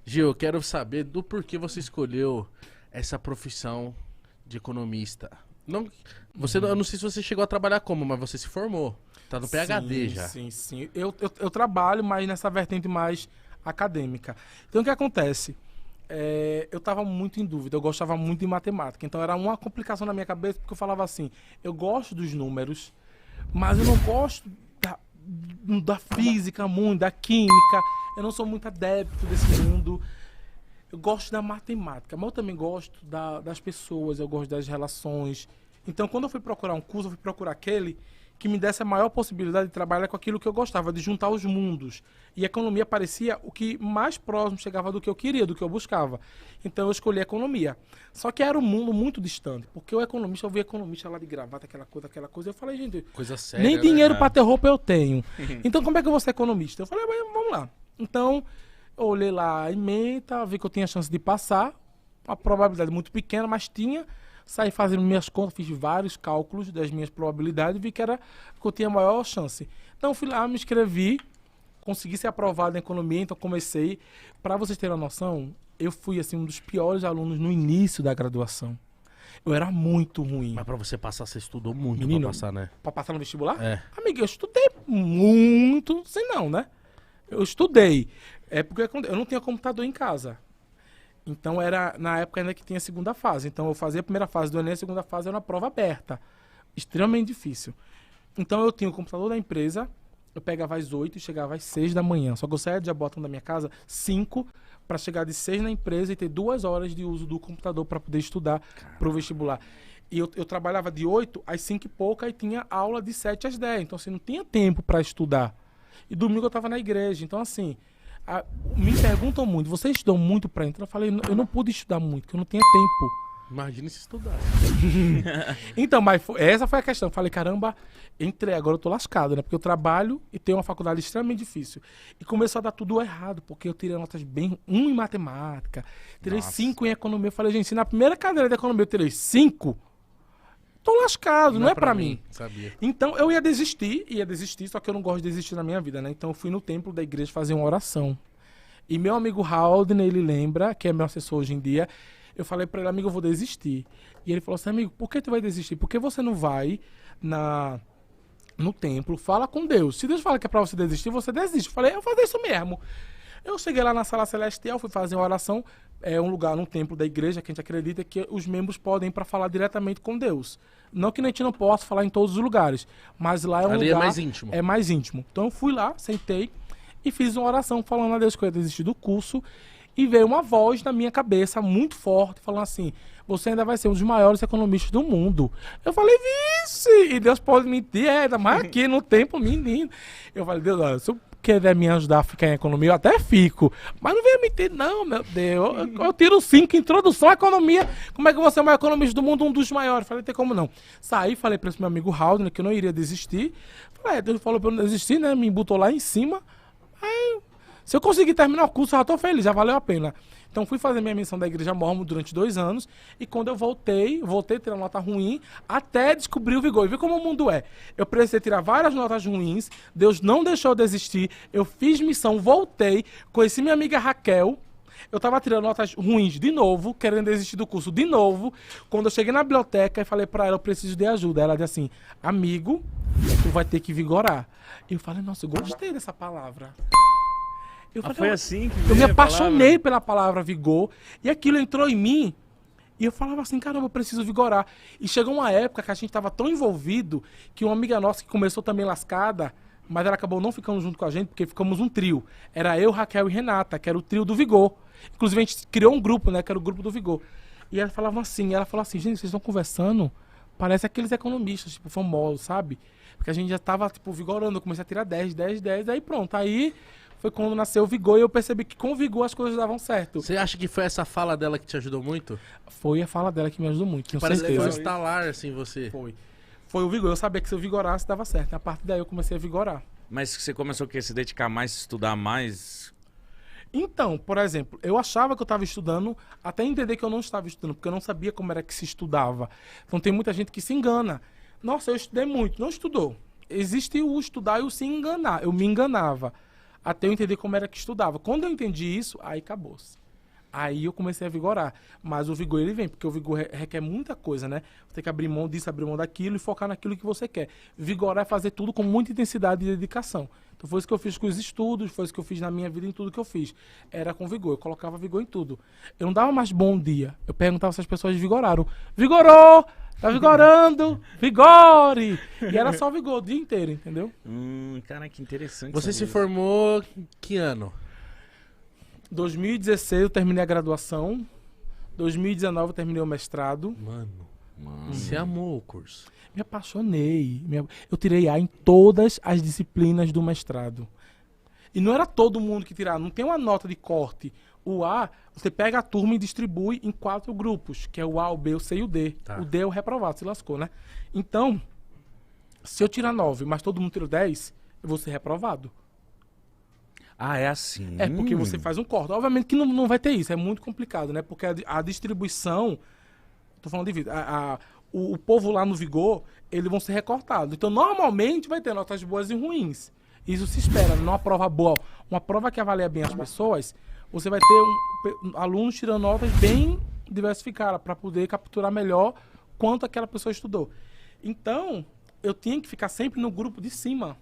Gil, eu quero saber do porquê você escolheu essa profissão de economista. Não, eu não sei se você chegou a trabalhar como, mas você se formou. Tá no PhD já. Sim. Eu trabalho, mas nessa vertente mais acadêmica. Então, o que acontece? Eu estava muito em dúvida, eu gostava muito de matemática. Então, era uma complicação na minha cabeça, porque eu falava assim, eu gosto dos números, mas eu não gosto da física muito, da química. Eu não sou muito adepto desse mundo. Eu gosto da matemática, mas eu também gosto das pessoas, eu gosto das relações. Então, quando eu fui procurar um curso, eu fui procurar aquele que me desse a maior possibilidade de trabalhar com aquilo que eu gostava, de juntar os mundos. E a economia parecia o que mais próximo chegava do que eu queria, do que eu buscava. Então, eu escolhi a economia. Só que era um mundo muito distante, porque o economista, eu vi economista lá de gravata, aquela coisa. Eu falei, gente, Coisa séria, nem dinheiro né? para ter roupa eu tenho. Então, como é que eu vou ser economista? Eu falei, mas vamos lá. Então, eu olhei lá a ementa, vi que eu tinha chance de passar, uma probabilidade muito pequena, mas tinha. Saí fazendo minhas contas, fiz vários cálculos das minhas probabilidades e vi que eu tinha a maior chance. Então, fui lá, me inscrevi, consegui ser aprovado em economia, então comecei. Para vocês terem uma noção, eu fui assim, um dos piores alunos no início da graduação. Eu era muito ruim. Mas pra você passar, você estudou muito. Menino, pra passar, né? Para passar no vestibular? É. Amiga, eu estudei muito, sei não, né? Eu estudei. É porque eu não tinha computador em casa. Então, era na época ainda que tinha a segunda fase. Então, eu fazia a primeira fase do Enem, a segunda fase era uma prova aberta. Extremamente difícil. Então, eu tinha o computador da empresa, eu pegava às 8 e chegava às 6 da manhã. Só que eu saía de Jabotão da minha casa 5 para chegar de 6 na empresa e ter 2 horas de uso do computador para poder estudar para o vestibular. E eu trabalhava de 8 às 5 e pouca e tinha aula de 7 às 10. Então, assim, não tinha tempo para estudar. E domingo eu estava na igreja. Então, assim... me perguntam muito, vocês estudam muito para entrar? Eu falei, eu não pude estudar muito, porque eu não tinha tempo. Imagina se estudar. Então, mas essa foi a questão. Eu falei, caramba, entrei, agora eu tô lascado, né? Porque eu trabalho e tenho uma faculdade extremamente difícil. E começou a dar tudo errado, porque eu tirei notas bem... 1 em matemática, tirei 5 em economia. Eu falei, gente, se na primeira cadeira de economia eu tirei 5, tô lascado, não é pra mim. Sabia. Então, eu ia desistir, só que eu não gosto de desistir na minha vida, né? Então, eu fui no templo da igreja fazer uma oração. E meu amigo Haldner, ele lembra, que é meu assessor hoje em dia, eu falei pra ele, amigo, eu vou desistir. E ele falou assim, amigo, por que tu vai desistir? Por que você não vai no templo, fala com Deus. Se Deus fala que é pra você desistir, você desiste. Eu falei, eu vou fazer isso mesmo. Eu cheguei lá na sala celestial, fui fazer uma oração, um lugar no templo da igreja que a gente acredita que os membros podem ir para falar diretamente com Deus. Não que a gente não possa falar em todos os lugares, mas lá é um Ali lugar... é mais íntimo. É mais íntimo. Então eu fui lá, sentei e fiz uma oração falando a Deus que eu ia desistir do curso e veio uma voz na minha cabeça muito forte falando assim, você ainda vai ser um dos maiores economistas do mundo. Eu falei, vixe! E Deus pode mentir, ainda mais aqui no templo, menino. Eu falei, Deus, olha, se eu quer me ajudar a ficar em economia, eu até fico. Mas não venha mentir, não, meu Deus. Eu tiro 5, introdução à economia. Como é que você é o maior economista do mundo, um dos maiores? Falei, tem como não. Saí, falei para esse meu amigo Haldner que eu não iria desistir. Falei, Deus falou para eu não desistir, né? Me botou lá em cima. Aí, se eu conseguir terminar o curso, eu já tô feliz, já valeu a pena. Então fui fazer minha missão da Igreja Mórmon durante 2 anos e quando eu voltei a tirar nota ruim até descobrir o vigor. E vi como o mundo é. Eu precisei tirar várias notas ruins, Deus não deixou eu desistir, eu fiz missão, voltei, conheci minha amiga Raquel, eu tava tirando notas ruins de novo, querendo desistir do curso de novo. Quando eu cheguei na biblioteca e falei pra ela, eu preciso de ajuda. Ela disse assim, amigo, tu vai ter que vigorar. Eu falei, nossa, eu gostei dessa palavra. Eu falei, foi assim que eu me veio a apaixonei pela palavra vigor e aquilo entrou em mim e eu falava assim, caramba, eu preciso vigorar. E chegou uma época que a gente estava tão envolvido que uma amiga nossa que começou também lascada, mas ela acabou não ficando junto com a gente porque ficamos um trio. Era eu, Raquel e Renata, que era o trio do Vigor. Inclusive a gente criou um grupo, né, que era o grupo do Vigor. E ela falava assim, gente, vocês estão conversando, parece aqueles economistas, tipo, famosos, sabe? Porque a gente já estava, tipo, vigorando, eu comecei a tirar 10, aí pronto, aí... Foi quando nasceu o Vigor e eu percebi que com o Vigor as coisas davam certo. Você acha que foi essa fala dela que te ajudou muito? Foi a fala dela que me ajudou muito, tenho Parece que foi um certeza. estalar, assim, você. Foi o Vigor, eu sabia que se eu vigorasse dava certo. E a partir daí eu comecei a vigorar. Mas você começou a se dedicar mais, estudar mais? Então, por exemplo, eu achava que eu estava estudando até entender que eu não estava estudando, porque eu não sabia como era que se estudava. Então tem muita gente que se engana. Nossa, eu estudei muito, não estudou. Existe o estudar e o se enganar. Eu me enganava. até eu entender como era que estudava. Quando eu entendi isso, aí acabou-se. Aí eu comecei a vigorar. Mas o vigor, ele vem, porque o vigor requer muita coisa, né? Você tem que abrir mão disso, abrir mão daquilo e focar naquilo que você quer. Vigorar é fazer tudo com muita intensidade e dedicação. Então foi isso que eu fiz com os estudos, foi isso que eu fiz na minha vida, em tudo que eu fiz. Era com vigor, eu colocava vigor em tudo. Eu não dava mais bom dia. Eu perguntava se as pessoas vigoraram. Vigorou! Tá vigorando! Vigore! E era só vigor o dia inteiro, entendeu? Cara, que interessante. Você se saber. formou em que ano? 2016 eu terminei a graduação. 2019 eu terminei o mestrado. Mano, você amou o curso. Me apaixonei. Eu tirei A em todas as disciplinas do mestrado. E não era todo mundo que tirava. Não tem uma nota de corte. O A, você pega a turma e distribui em 4 grupos, que é o A, o B, o C e o D. Tá. O D é o reprovado, se lascou, né? Então, se eu tirar 9, mas todo mundo tirou 10, eu vou ser reprovado. Ah, é assim. É porque você faz um corte. Obviamente que não vai ter isso, é muito complicado, né? Porque a distribuição, tô falando de vida, o povo lá no Vigor, eles vão ser recortados. Então, normalmente vai ter notas boas e ruins. Isso se espera, numa prova boa. Uma prova que avalia bem as pessoas, você vai ter alunos tirando notas bem diversificadas para poder capturar melhor quanto aquela pessoa estudou. Então, eu tinha que ficar sempre no grupo de cima,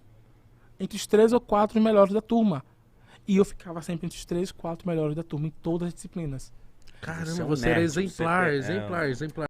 entre os 3 ou 4 melhores da turma. E eu ficava sempre entre os 3, 4 melhores da turma em todas as disciplinas. Caramba, Você é um você era nerd, exemplar, você é- exemplar, exemplar.